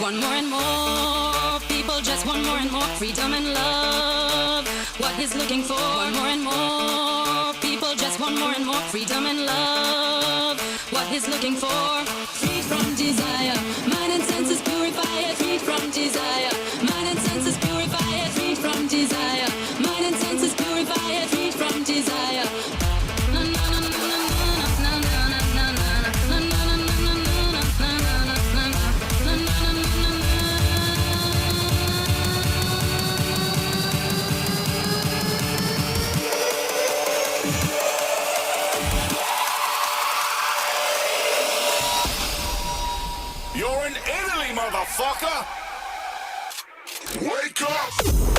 Want more and more. People just want more and more freedom and love. What he's looking for. Want more and more. People just want more and more freedom and love. What he's looking for. Freed from desire. Mind and senses purify it. Freed from desire. Mind and senses purify it. Freed from desire. Mind and senses purify it. Freed from desire. You're in Italy, motherfucker! Wake up!